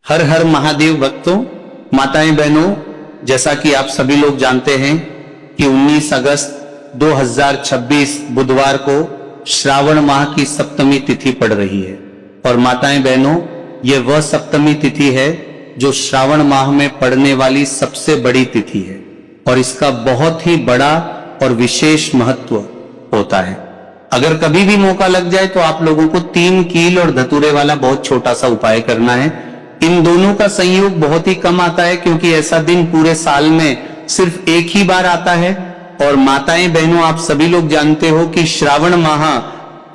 हर हर महादेव भक्तों, माताएं बहनों, जैसा कि आप सभी लोग जानते हैं कि 19 अगस्त 2026 बुधवार को श्रावण माह की सप्तमी तिथि पड़ रही है। और माताएं बहनों, ये वह सप्तमी तिथि है जो श्रावण माह में पड़ने वाली सबसे बड़ी तिथि है और इसका बहुत ही बड़ा और विशेष महत्व होता है। अगर कभी भी मौका लग जाए तो आप लोगों को 3 कील और धतूरे वाला बहुत छोटा सा उपाय करना है। इन दोनों का संयोग बहुत ही कम आता है क्योंकि ऐसा दिन पूरे साल में सिर्फ एक ही बार आता है। और माताएं बहनों, आप सभी लोग जानते हो कि श्रावण माह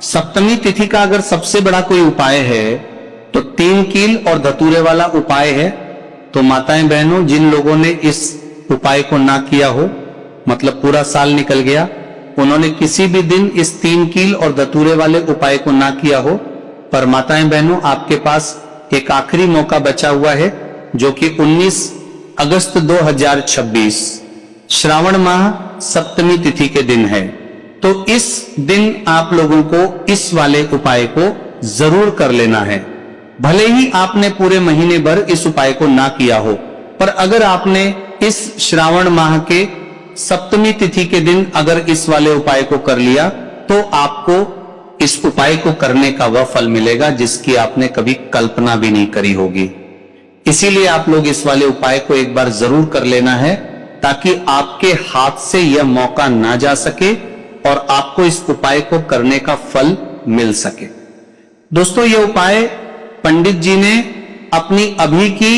सप्तमी तिथि का अगर सबसे बड़ा कोई उपाय है तो 3 कील और धतूरे वाला उपाय है। तो माताएं बहनों, जिन लोगों ने इस उपाय को ना किया हो, मतलब पूरा साल निकल गया, उन्होंने किसी भी दिन इस 3 कील और धतूरे वाले उपाय को ना किया हो, पर माताएं बहनों आपके पास एक आखिरी मौका बचा हुआ है जो कि 19 अगस्त 2026 श्रावण माह सप्तमी तिथि के दिन है। तो इस दिन आप लोगों को इस वाले उपाय को जरूर कर लेना है। भले ही आपने पूरे महीने भर इस उपाय को ना किया हो, पर अगर आपने इस श्रावण माह के सप्तमी तिथि के दिन अगर इस वाले उपाय को कर लिया तो आपको इस उपाय को करने का वह फल मिलेगा जिसकी आपने कभी कल्पना भी नहीं करी होगी। इसीलिए आप लोग इस वाले उपाय को एक बार जरूर कर लेना है ताकि आपके हाथ से यह मौका ना जा सके और आपको इस उपाय को करने का फल मिल सके। दोस्तों, यह उपाय पंडित जी ने अपनी अभी की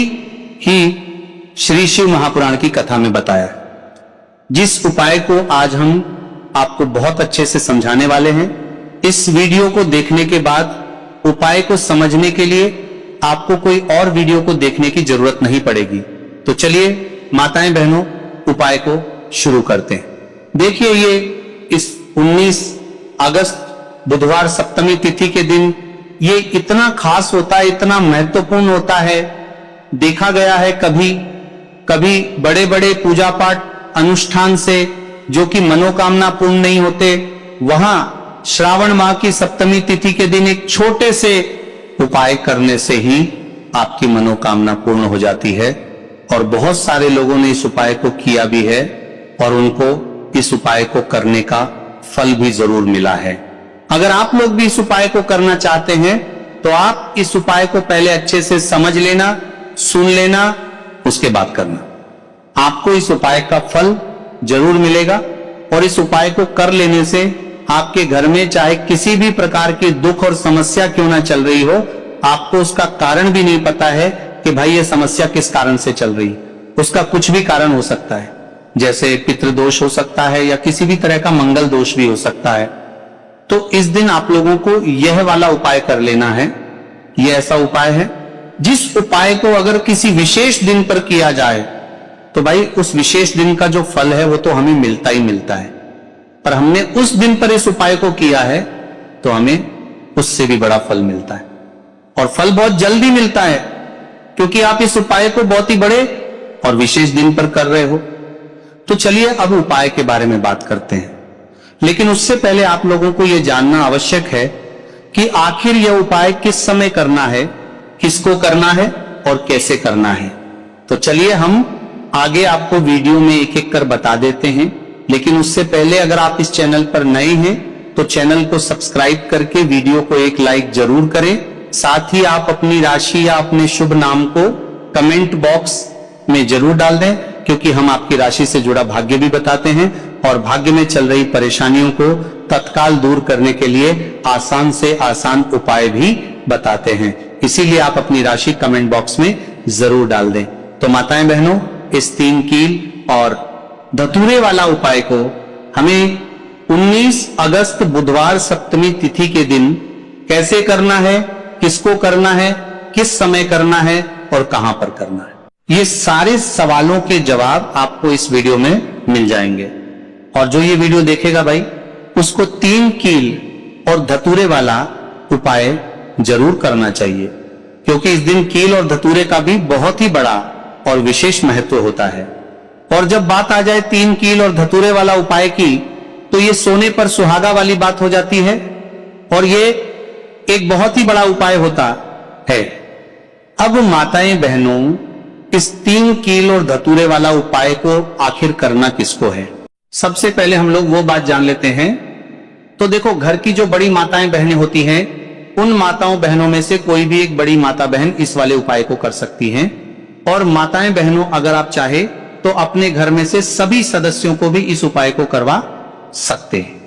ही श्री शिव महापुराण की कथा में बताया, जिस उपाय को आज हम आपको बहुत अच्छे से समझाने वाले हैं। इस वीडियो को देखने के बाद उपाय को समझने के लिए आपको कोई और वीडियो को देखने की जरूरत नहीं पड़ेगी। तो चलिए माताएं बहनों, उपाय को शुरू करते हैं। देखिए, ये इस 19 अगस्त बुधवार सप्तमी तिथि के दिन ये इतना खास होता है, इतना महत्वपूर्ण होता है। देखा गया है कभी बड़े बड़े पूजा पाठ अनुष्ठान से जो कि मनोकामना पूर्ण नहीं होते, वहां श्रावण माह की सप्तमी तिथि के दिन एक छोटे से उपाय करने से ही आपकी मनोकामना पूर्ण हो जाती है। और बहुत सारे लोगों ने इस उपाय को किया भी है और उनको इस उपाय को करने का फल भी जरूर मिला है। अगर आप लोग भी इस उपाय को करना चाहते हैं तो आप इस उपाय को पहले अच्छे से समझ लेना, सुन लेना, उसके बाद करना। आपको इस उपाय का फल जरूर मिलेगा और इस उपाय को कर लेने से आपके घर में चाहे किसी भी प्रकार की दुख और समस्या क्यों ना चल रही हो, आपको उसका कारण भी नहीं पता है कि भाई ये समस्या किस कारण से चल रही, उसका कुछ भी कारण हो सकता है। जैसे पितृदोष हो सकता है या किसी भी तरह का मंगल दोष भी हो सकता है। तो इस दिन आप लोगों को यह वाला उपाय कर लेना है। यह ऐसा उपाय है जिस उपाय को अगर किसी विशेष दिन पर किया जाए तो भाई उस विशेष दिन का जो फल है वो तो हमें मिलता ही मिलता है, पर हमने उस दिन पर इस उपाय को किया है तो हमें उससे भी बड़ा फल मिलता है। और फल बहुत जल्दी मिलता है क्योंकि आप इस उपाय को बहुत ही बड़े और विशेष दिन पर कर रहे हो। तो चलिए अब उपाय के बारे में बात करते हैं, लेकिन उससे पहले आप लोगों को यह जानना आवश्यक है कि आखिर यह उपाय किस समय करना है, किसको करना है और कैसे करना है। तो चलिए हम आगे आपको वीडियो में एक एक कर बता देते हैं, लेकिन उससे पहले अगर आप इस चैनल पर नए हैं तो चैनल को सब्सक्राइब करके वीडियो को एक लाइक जरूर करें। साथ ही आप अपनी राशि या अपने शुभ नाम को कमेंट बॉक्स में जरूर डाल दें, क्योंकि हम आपकी राशि से जुड़ा भाग्य भी बताते हैं और भाग्य में चल रही परेशानियों को तत्काल दूर करने के लिए आसान से आसान उपाय भी बताते हैं। इसीलिए आप अपनी राशि कमेंट बॉक्स में जरूर डाल दें। तो माताएं बहनों, इस 3 कील और धतूरे वाला उपाय को हमें 19 अगस्त बुधवार सप्तमी तिथि के दिन कैसे करना है, किसको करना है, किस समय करना है और कहां पर करना है, ये सारे सवालों के जवाब आपको इस वीडियो में मिल जाएंगे। और जो ये वीडियो देखेगा भाई, उसको 3 कील और धतूरे वाला उपाय जरूर करना चाहिए, क्योंकि इस दिन कील और धतूरे का भी बहुत ही बड़ा और विशेष महत्व होता है। और जब बात आ जाए 3 कील और धतूरे वाला उपाय की, तो ये सोने पर सुहागा वाली बात हो जाती है और ये एक बहुत ही बड़ा उपाय होता है। अब माताएं बहनों, इस 3 कील और धतूरे वाला उपाय को आखिर करना किसको है? सबसे पहले हम लोग वो बात जान लेते हैं। तो देखो, घर की जो बड़ी माताएं बहनें होती हैं, उन माताओं बहनों में से कोई भी एक बड़ी माता बहन इस वाले उपाय को कर सकती हैं। और माताएं बहनों, अगर आप चाहे तो अपने घर में से सभी सदस्यों को भी इस उपाय को करवा सकते हैं।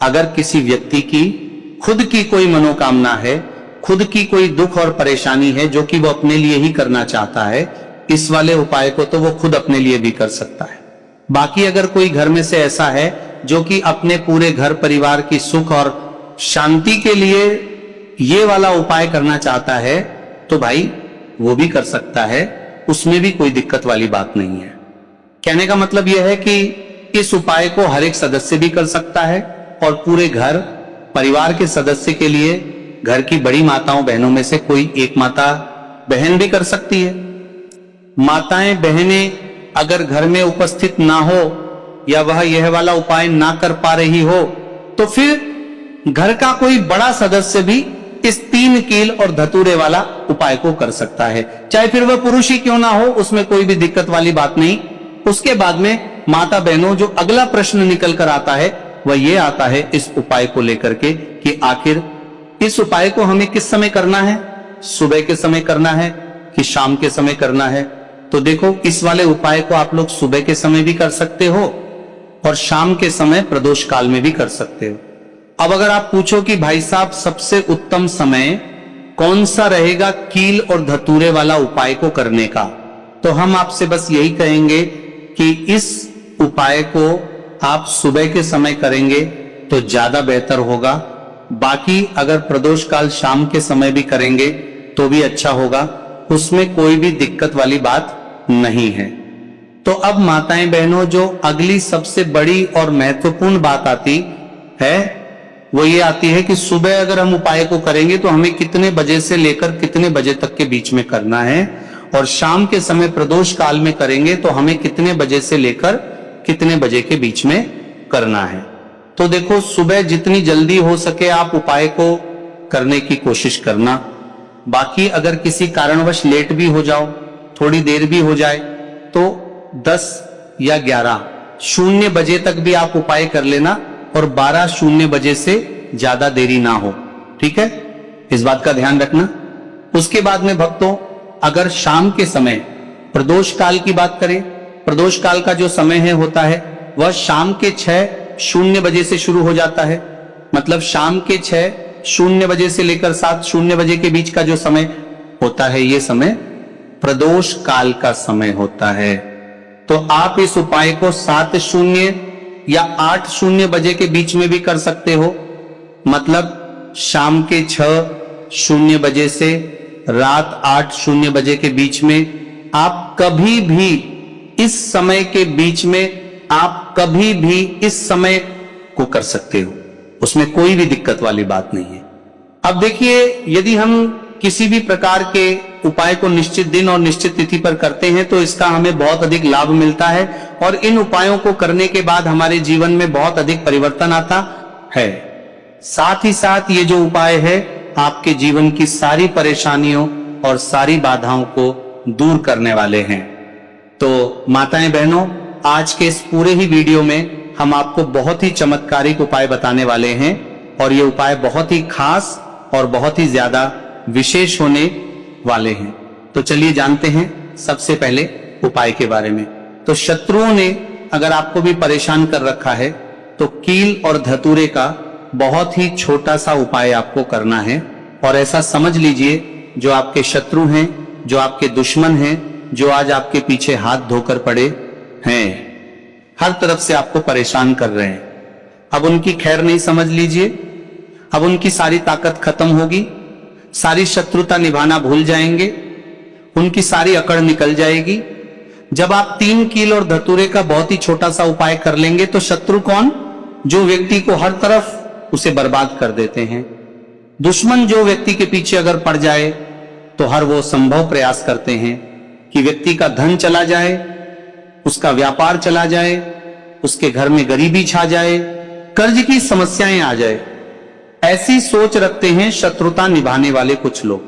अगर किसी व्यक्ति की खुद की कोई मनोकामना है, खुद की कोई दुख और परेशानी है जो कि वो अपने लिए ही करना चाहता है, इस वाले उपाय को तो वो खुद अपने लिए भी कर सकता है। बाकी अगर कोई घर में से ऐसा है जो कि अपने पूरे घर परिवार की सुख और शांति के लिए ये वाला उपाय करना चाहता है, तो भाई वो भी कर सकता है, उसमें भी कोई दिक्कत वाली बात नहीं है। कहने का मतलब यह है कि इस उपाय को हर एक सदस्य भी कर सकता है और पूरे घर परिवार के सदस्य के लिए घर की बड़ी माताओं बहनों में से कोई एक माता बहन भी कर सकती है। माताएं बहनें अगर घर में उपस्थित ना हो या वह यह वाला उपाय ना कर पा रही हो, तो फिर घर का कोई बड़ा सदस्य भी इस 3 कील और धतूरे वाला उपाय को कर सकता है, चाहे फिर वह पुरुष ही क्यों ना हो, उसमें कोई भी दिक्कत वाली बात नहीं। उसके बाद में माता बहनों, जो अगला प्रश्न निकल कर आता है वह ये आता है इस उपाय को लेकर के कि आखिर इस उपाय को हमें किस समय करना है? सुबह के समय करना है कि शाम के समय करना है? तो देखो, इस वाले उपाय को आप लोग सुबह के समय भी कर सकते हो और शाम के समय प्रदोष काल में भी कर सकते हो। अब अगर आप पूछो कि भाई साहब सबसे उत्तम समय कौन सा रहेगा कील और धतूरे वाला उपाय को करने का, तो हम आपसे बस यही कहेंगे कि इस उपाय को आप सुबह के समय करेंगे तो ज्यादा बेहतर होगा। बाकी अगर प्रदोष काल शाम के समय भी करेंगे तो भी अच्छा होगा, उसमें कोई भी दिक्कत वाली बात नहीं है। तो अब माताएं बहनों, जो अगली सबसे बड़ी और महत्वपूर्ण बात आती है वो ये आती है कि सुबह अगर हम उपाय को करेंगे तो हमें कितने बजे से लेकर कितने बजे तक के बीच में करना है, और शाम के समय प्रदोष काल में करेंगे तो हमें कितने बजे से लेकर कितने बजे के बीच में करना है। तो देखो, सुबह जितनी जल्दी हो सके आप उपाय को करने की कोशिश करना। बाकी अगर किसी कारणवश लेट भी हो जाओ, थोड़ी देर भी हो जाए, तो 10 या 11:00 बजे तक भी आप उपाय कर लेना और 12:00 बजे से ज्यादा देरी ना हो, ठीक है? इस बात का ध्यान रखना। उसके बाद में भक्तों, अगर शाम के समय प्रदोष काल की बात करें, प्रदोष काल का जो समय है होता है वह शाम के 6:00 बजे से शुरू हो जाता है। मतलब शाम के 6:00 बजे से लेकर 7:00 बजे के बीच का जो समय होता है, ये समय प्रदोष काल का समय होता है। तो आप इस उपाय को 7:00 या 8:00 बजे के बीच में भी कर सकते हो। मतलब शाम के 6:00 बजे से रात 8:00 बजे के बीच में आप कभी भी इस समय के बीच में आप कभी भी इस समय को कर सकते हो, उसमें कोई भी दिक्कत वाली बात नहीं है। अब देखिए, यदि हम किसी भी प्रकार के उपाय को निश्चित दिन और निश्चित तिथि पर करते हैं तो इसका हमें बहुत अधिक लाभ मिलता है और इन उपायों को करने के बाद हमारे जीवन में बहुत अधिक परिवर्तन आता है। साथ ही साथ ये जो उपाय है आपके जीवन की सारी परेशानियों और सारी बाधाओं को दूर करने वाले हैं। तो माताएं बहनों, आज के इस पूरे ही वीडियो में हम आपको बहुत ही चमत्कारिक उपाय बताने वाले हैं और ये उपाय बहुत ही खास और बहुत ही ज्यादा विशेष होने वाले हैं। तो चलिए जानते हैं सबसे पहले उपाय के बारे में। तो शत्रुओं ने अगर आपको भी परेशान कर रखा है तो कील और धतूरे का बहुत ही छोटा सा उपाय आपको करना है। और ऐसा समझ लीजिए, जो आपके शत्रु हैं, जो आपके दुश्मन हैं, जो आज आपके पीछे हाथ धोकर पड़े हैं, हर तरफ से आपको परेशान कर रहे हैं, अब उनकी खैर नहीं समझ लीजिए। अब उनकी सारी ताकत खत्म होगी, सारी शत्रुता निभाना भूल जाएंगे, उनकी सारी अकड़ निकल जाएगी। जब आप 3 कील और धतूरे का बहुत ही छोटा सा उपाय कर लेंगे तो शत्रु कौन? जो व्यक्ति को हर तरफ उसे बर्बाद कर देते हैं। दुश्मन जो व्यक्ति के पीछे अगर पड़ जाए तो हर वो संभव प्रयास करते हैं कि व्यक्ति का धन चला जाए, उसका व्यापार चला जाए, उसके घर में गरीबी छा जाए, कर्ज की समस्याएं आ जाए। ऐसी सोच रखते हैं शत्रुता निभाने वाले कुछ लोग।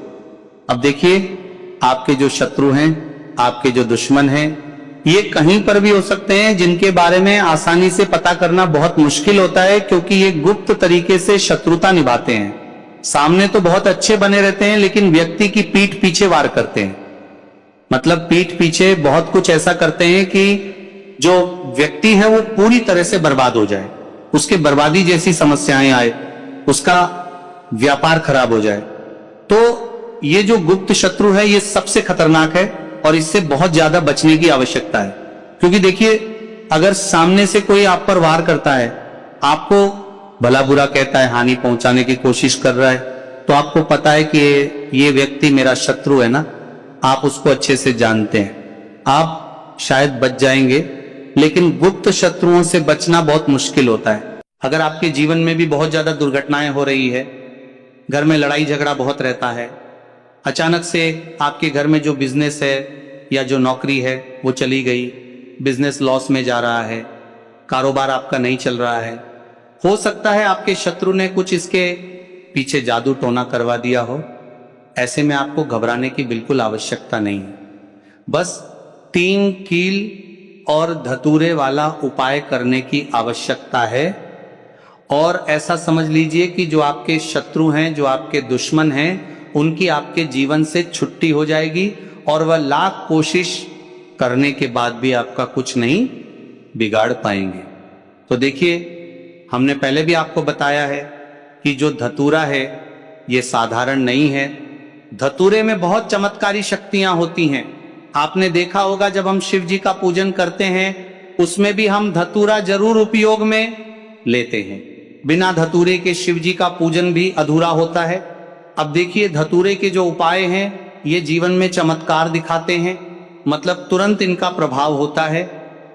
अब देखिए, आपके जो शत्रु हैं, आपके जो दुश्मन हैं, ये कहीं पर भी हो सकते हैं, जिनके बारे में आसानी से पता करना बहुत मुश्किल होता है, क्योंकि ये गुप्त तरीके से शत्रुता निभाते हैं। सामने तो बहुत अच्छे बने रहते हैं, लेकिन व्यक्ति की पीठ पीछे वार करते हैं। मतलब पीठ पीछे बहुत कुछ ऐसा करते हैं कि जो व्यक्ति है वो पूरी तरह से बर्बाद हो जाए, उसके बर्बादी जैसी समस्याएं आए, उसका व्यापार खराब हो जाए। तो ये जो गुप्त शत्रु है ये सबसे खतरनाक है और इससे बहुत ज्यादा बचने की आवश्यकता है। क्योंकि देखिए, अगर सामने से कोई आप पर वार करता है, आपको भला बुरा कहता है, हानि पहुंचाने की कोशिश कर रहा है, तो आपको पता है कि ये व्यक्ति मेरा शत्रु है ना, आप उसको अच्छे से जानते हैं, आप शायद बच जाएंगे। लेकिन गुप्त शत्रुओं से बचना बहुत मुश्किल होता है। अगर आपके जीवन में भी बहुत ज्यादा दुर्घटनाएं हो रही है, घर में लड़ाई झगड़ा बहुत रहता है, अचानक से आपके घर में जो बिजनेस है या जो नौकरी है वो चली गई, बिजनेस लॉस में जा रहा है, कारोबार आपका नहीं चल रहा है, हो सकता है आपके शत्रु ने कुछ इसके पीछे जादू टोना करवा दिया हो। ऐसे में आपको घबराने की बिल्कुल आवश्यकता नहीं है। बस 3 कील और धतूरे वाला उपाय करने की आवश्यकता है। और ऐसा समझ लीजिए कि जो आपके शत्रु हैं, जो आपके दुश्मन हैं, उनकी आपके जीवन से छुट्टी हो जाएगी और वह लाख कोशिश करने के बाद भी आपका कुछ नहीं बिगाड़ पाएंगे। तो देखिए, हमने पहले भी आपको बताया है कि जो धतूरा है ये साधारण नहीं है। धतूरे में बहुत चमत्कारी शक्तियां होती हैं। आपने देखा होगा, जब हम शिव जी का पूजन करते हैं उसमें भी हम धतूरा जरूर उपयोग में लेते हैं। बिना धतूरे के शिव जी का पूजन भी अधूरा होता है। अब देखिए, धतूरे के जो उपाय हैं ये जीवन में चमत्कार दिखाते हैं, मतलब तुरंत इनका प्रभाव होता है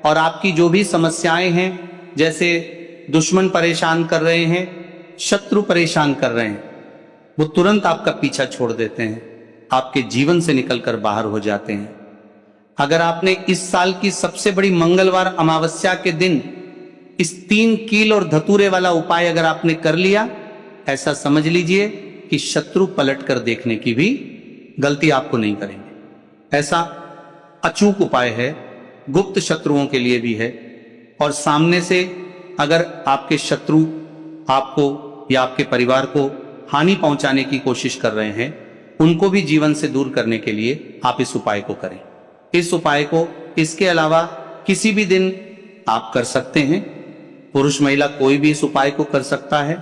और आपकी जो भी समस्याएं हैं, जैसे दुश्मन परेशान कर रहे हैं, शत्रु परेशान कर रहे हैं, वो तुरंत आपका पीछा छोड़ देते हैं, आपके जीवन से निकलकर बाहर हो जाते हैं। अगर आपने इस साल की सबसे बड़ी मंगलवार अमावस्या के दिन इस 3 कील और धतूरे वाला उपाय अगर आपने कर लिया, ऐसा समझ लीजिए कि शत्रु पलट कर देखने की भी गलती आपको नहीं करेंगे। ऐसा अचूक उपाय है, गुप्त शत्रुओं के लिए भी है। और सामने से अगर आपके शत्रु आपको या आपके परिवार को हानि पहुंचाने की कोशिश कर रहे हैं, उनको भी जीवन से दूर करने के लिए आप इस उपाय को करें। इस उपाय को इसके अलावा किसी भी दिन आप कर सकते हैं। पुरुष महिला कोई भी इस उपाय को कर सकता है।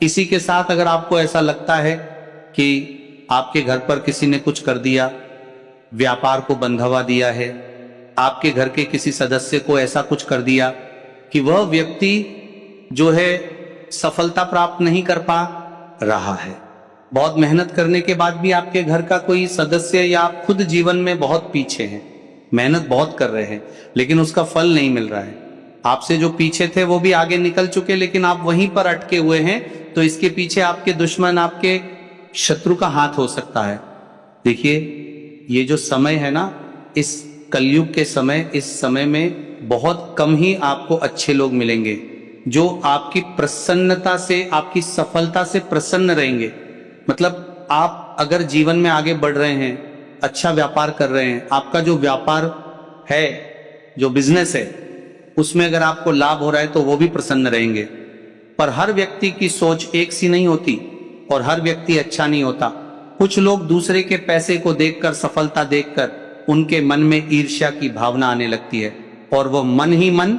इसी के साथ अगर आपको ऐसा लगता है कि आपके घर पर किसी ने कुछ कर दिया, व्यापार को बंधवा दिया है, आपके घर के किसी सदस्य को ऐसा कुछ कर दिया कि वह व्यक्ति जो है सफलता प्राप्त नहीं कर पा रहा है, बहुत मेहनत करने के बाद भी आपके घर का कोई सदस्य या आप खुद जीवन में बहुत पीछे हैं, मेहनत बहुत कर रहे हैं लेकिन उसका फल नहीं मिल रहा है, आपसे जो पीछे थे वो भी आगे निकल चुके लेकिन आप वहीं पर अटके हुए हैं, तो इसके पीछे आपके दुश्मन, आपके शत्रु का हाथ हो सकता है। देखिए, ये जो समय है ना, इस कलयुग के समय, इस समय में बहुत कम ही आपको अच्छे लोग मिलेंगे जो आपकी प्रसन्नता से, आपकी सफलता से प्रसन्न रहेंगे। मतलब आप अगर जीवन में आगे बढ़ रहे हैं, अच्छा व्यापार कर रहे हैं, आपका जो व्यापार है, जो बिजनेस है, उसमें अगर आपको लाभ हो रहा है तो वो भी प्रसन्न रहेंगे। पर हर व्यक्ति की सोच एक सी नहीं होती और हर व्यक्ति अच्छा नहीं होता। कुछ लोग दूसरे के पैसे को देखकर, सफलता देखकर उनके मन में ईर्ष्या की भावना आने लगती है और वो मन ही मन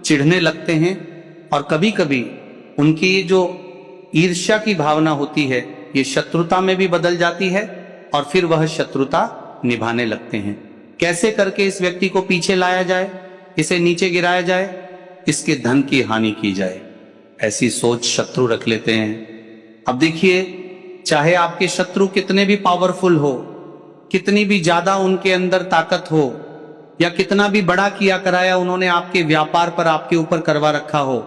चिढ़ने लगते हैं और कभी कभी उनकी ये जो ईर्ष्या की भावना होती है ये शत्रुता में भी बदल जाती है और फिर वह शत्रुता निभाने लगते हैं। कैसे करके इस व्यक्ति को पीछे लाया जाए, इसे नीचे गिराया जाए, इसके धन की हानि की जाए, ऐसी सोच शत्रु रख लेते हैं। अब देखिए, चाहे आपके शत्रु कितने भी पावरफुल हो, कितनी भी ज्यादा उनके अंदर ताकत हो, या कितना भी बड़ा किया कराया उन्होंने आपके व्यापार पर, आपके ऊपर करवा रखा हो,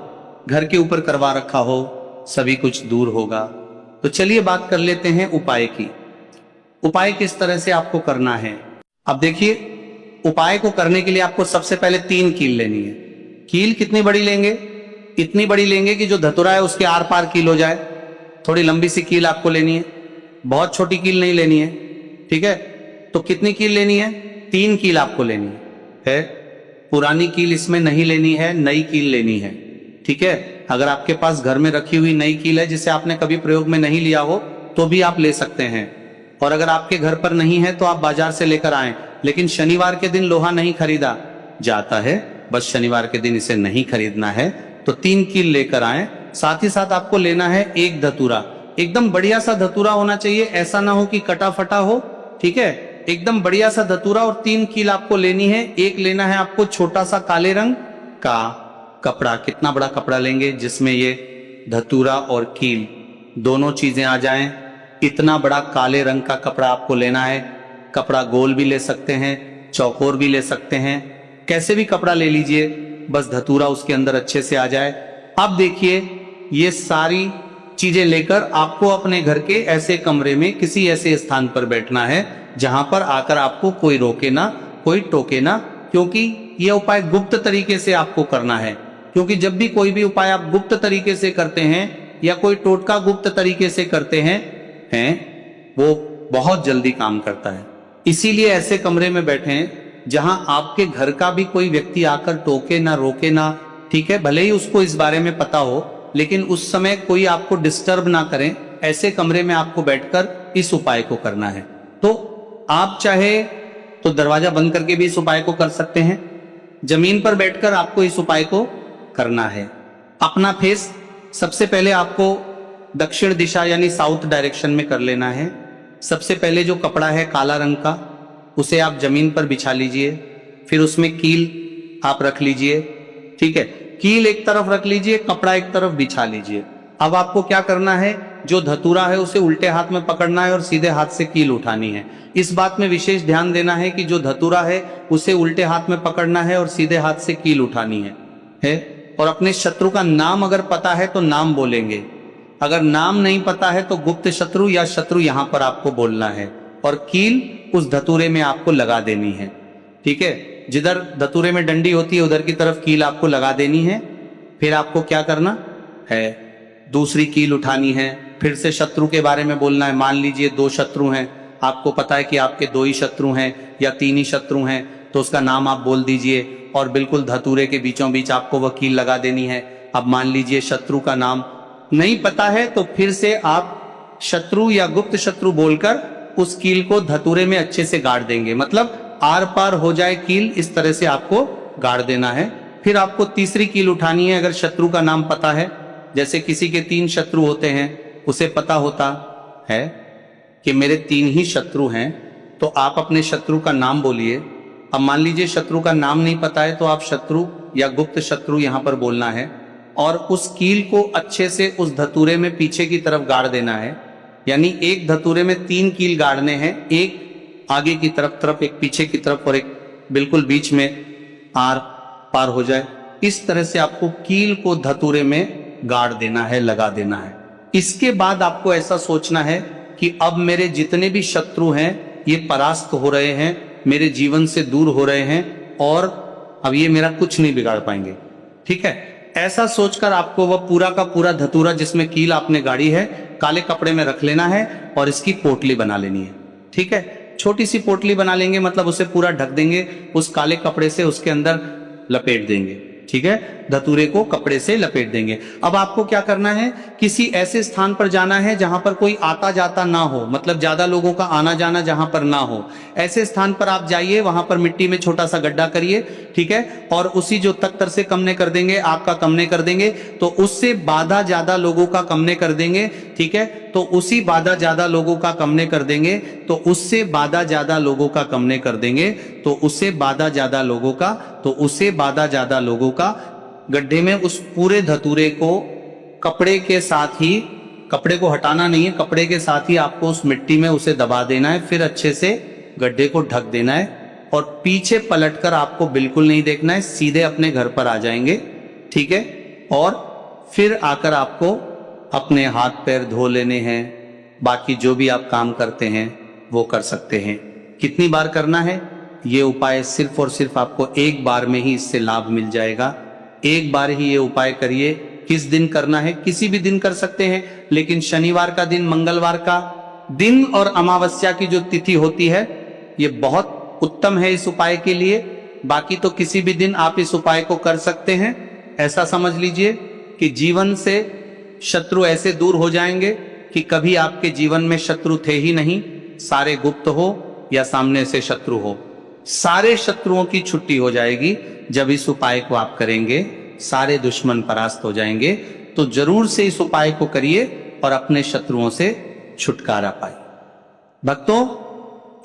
घर के ऊपर करवा रखा हो, सभी कुछ दूर होगा। तो चलिए बात कर लेते हैं उपाय की। उपाय किस तरह से आपको करना है। अब देखिए, उपाय को करने के लिए आपको सबसे पहले 3 कील लेनी है। कील कितनी बड़ी लेंगे? इतनी बड़ी लेंगे कि जो धतुरा है उसके आर पार कील हो जाए। थोड़ी लंबी सी कील आपको लेनी है, बहुत छोटी कील नहीं लेनी है, ठीक है। तो कितनी कील लेनी है? 3 कील आपको लेनी है। पुरानी कील इसमें नहीं लेनी है, नई कील लेनी है। ठीक है, अगर आपके पास घर में रखी हुई नई कील है जिसे आपने कभी प्रयोग में नहीं लिया हो तो भी आप ले सकते हैं, और अगर आपके घर पर नहीं है तो आप बाजार से लेकर आए। लेकिन शनिवार के दिन लोहा नहीं खरीदा जाता है, बस शनिवार के दिन इसे नहीं खरीदना है, तो 3 कील लेकर आए। साथ ही साथ आपको लेना है एक धतूरा, एकदम बढ़िया सा धतूरा होना चाहिए, ऐसा ना हो कि कटा फटा हो। ठीक है, एकदम बढ़िया सा धतूरा, और 3 कील आपको लेनी है। एक लेना है आपको छोटा सा काले रंग का कपड़ा। कितना बड़ा कपड़ा लेंगे जिसमें ये धतूरा और कील दोनों चीजें आ जाएं? इतना बड़ा काले रंग का कपड़ा आपको लेना है। कपड़ा गोल भी ले सकते हैं, चौकोर भी ले सकते हैं, कैसे भी कपड़ा ले लीजिए, बस धतूरा उसके अंदर अच्छे से आ जाए। अब देखिए, ये सारी चीजें लेकर आपको अपने घर के ऐसे कमरे में किसी ऐसे स्थान पर बैठना है जहां पर आकर आपको कोई रोके ना, कोई टोके ना, क्योंकि यह उपाय गुप्त तरीके से आपको करना है। क्योंकि जब भी कोई भी उपाय आप गुप्त तरीके से करते हैं या कोई टोटका गुप्त तरीके से करते हैं वो बहुत जल्दी काम करता है। इसीलिए ऐसे कमरे में बैठें जहां आपके घर का भी कोई व्यक्ति आकर टोके ना, रोके ना। ठीक है, भले ही उसको इस बारे में पता हो, लेकिन उस समय कोई आपको डिस्टर्ब ना करें। ऐसे कमरे में आपको बैठकर इस उपाय को करना है। तो आप चाहे तो दरवाजा बंद करके भी इस उपाय को कर सकते हैं। जमीन पर बैठकर आपको इस उपाय को करना है। अपना फेस सबसे पहले आपको दक्षिण दिशा यानी साउथ डायरेक्शन में कर लेना है। सबसे पहले जो कपड़ा है काला रंग का, उसे आप जमीन पर बिछा लीजिए। फिर उसमें कील आप रख लीजिए। ठीक है, कील एक तरफ रख लीजिए, कपड़ा एक तरफ बिछा लीजिए। अब आपको क्या करना है, जो धतूरा है उसे उल्टे हाथ में पकड़ना है और सीधे हाथ से कील उठानी है। इस बात में विशेष ध्यान देना है कि जो धतूरा है उसे उल्टे हाथ में पकड़ना है और सीधे हाथ से कील उठानी है। और अपने शत्रु का नाम अगर पता है तो नाम बोलेंगे, अगर नाम नहीं पता है तो गुप्त शत्रु या शत्रु यहां पर आपको बोलना है, और कील उस धतूरे में आपको लगा देनी है। ठीक है, जिधर धतूरे में डंडी होती है उधर की तरफ कील आपको लगा देनी है। फिर आपको क्या करना है, दूसरी कील उठानी है, फिर से शत्रु के बारे में बोलना है। मान लीजिए 2 शत्रु हैं, आपको पता है कि आपके 2 ही शत्रु हैं या 3 ही शत्रु हैं, तो उसका नाम आप बोल दीजिए और बिल्कुल धतूरे के बीचों बीच आपको वह कील लगा देनी है। अब मान लीजिए शत्रु का नाम नहीं पता है तो फिर से आप शत्रु या गुप्त शत्रु बोलकर उस कील को धतूरे में अच्छे से गाड़ देंगे, मतलब आर पार हो जाए कील, इस तरह से आपको गाड़ देना है। फिर आपको तीसरी कील उठानी है। अगर शत्रु का नाम पता है, जैसे किसी के 3 शत्रु होते हैं, उसे पता होता है कि मेरे 3 ही शत्रु हैं, तो आप अपने शत्रु का नाम बोलिए। अब मान लीजिए शत्रु का नाम नहीं पता है तो आप शत्रु या गुप्त शत्रु यहां पर बोलना है और उस कील को अच्छे से उस धतूरे में पीछे की तरफ गाड़ देना है। यानी एक धतूरे में 3 कील गाड़ने हैं, एक आगे की तरफ, एक पीछे की तरफ और एक बिल्कुल बीच में आर पार हो जाए। इस तरह से आपको कील को धतूरे में गाड़ देना है, लगा देना है। इसके बाद आपको ऐसा सोचना है कि अब मेरे जितने भी शत्रु हैं ये परास्त हो रहे हैं, मेरे जीवन से दूर हो रहे हैं और अब ये मेरा कुछ नहीं बिगाड़ पाएंगे। ठीक है, ऐसा सोचकर आपको वह पूरा का पूरा धतूरा जिसमें कील आपने गाड़ी है काले कपड़े में रख लेना है और इसकी पोटली बना लेनी है। ठीक है, छोटी सी पोटली बना लेंगे, मतलब उसे पूरा ढक देंगे, उस काले कपड़े से उसके अंदर लपेट देंगे। ठीक है, धतूरे को कपड़े से लपेट देंगे। अब आपको क्या करना है, किसी ऐसे स्थान पर जाना है जहां पर कोई आता जाता ना हो, मतलब ज्यादा लोगों का आना जाना जहां पर ना हो। ऐसे स्थान पर आप जाइए, वहां पर मिट्टी में छोटा सा गड्ढा करिए। ठीक है, और उसी जो तख्तर से कमने कर देंगे, आपका कमने कर देंगे, तो उससे बाधा ज्यादा लोगों का कमने कर देंगे। ठीक है, तो उसी बाधा ज्यादा लोगों का कमने कर देंगे, तो उससे बाधा ज्यादा लोगों का कमने कर देंगे, तो उससे बाधा ज्यादा लोगों का, तो उससे बाधा ज्यादा लोगों का गड्ढे में उस पूरे धतूरे को कपड़े के साथ ही, कपड़े को हटाना नहीं है, कपड़े के साथ ही आपको उस मिट्टी में उसे दबा देना है। फिर अच्छे से गड्ढे को ढक देना है और पीछे पलटकर आपको बिल्कुल नहीं देखना है, सीधे अपने घर पर आ जाएंगे। ठीक है, और फिर आकर आपको अपने हाथ पैर धो लेने हैं, बाकी जो भी आप काम करते हैं वो कर सकते हैं। कितनी बार करना है ये उपाय? सिर्फ और सिर्फ आपको एक बार में ही इससे लाभ मिल जाएगा। एक बार ही ये उपाय करिए। किस दिन करना है? किसी भी दिन कर सकते हैं, लेकिन शनिवार का दिन, मंगलवार का दिन और अमावस्या की जो तिथि होती है ये बहुत उत्तम है इस उपाय के लिए। बाकी तो किसी भी दिन आप इस उपाय को कर सकते हैं। ऐसा समझ लीजिए कि जीवन से शत्रु ऐसे दूर हो जाएंगे कि कभी आपके जीवन में शत्रु थे ही नहीं, सारे गुप्त हो या सामने से शत्रु हो, सारे शत्रुओं की छुट्टी हो जाएगी जब इस उपाय को आप करेंगे। सारे दुश्मन परास्त हो जाएंगे। तो जरूर से इस उपाय को करिए और अपने शत्रुओं से छुटकारा पाइए। भक्तों,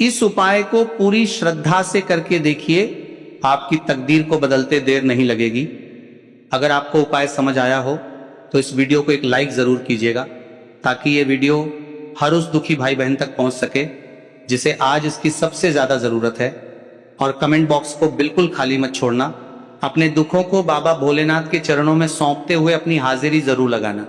इस उपाय को पूरी श्रद्धा से करके देखिए, आपकी तकदीर को बदलते देर नहीं लगेगी। अगर आपको उपाय समझ आया हो तो इस वीडियो को एक लाइक जरूर कीजिएगा, ताकि ये वीडियो हर उस दुखी भाई बहन तक पहुंच सके जिसे आज इसकी सबसे ज्यादा जरूरत है। और कमेंट बॉक्स को बिल्कुल खाली मत छोड़ना। अपने दुखों को बाबा भोलेनाथ के चरणों में सौंपते हुए अपनी हाजिरी जरूर लगाना।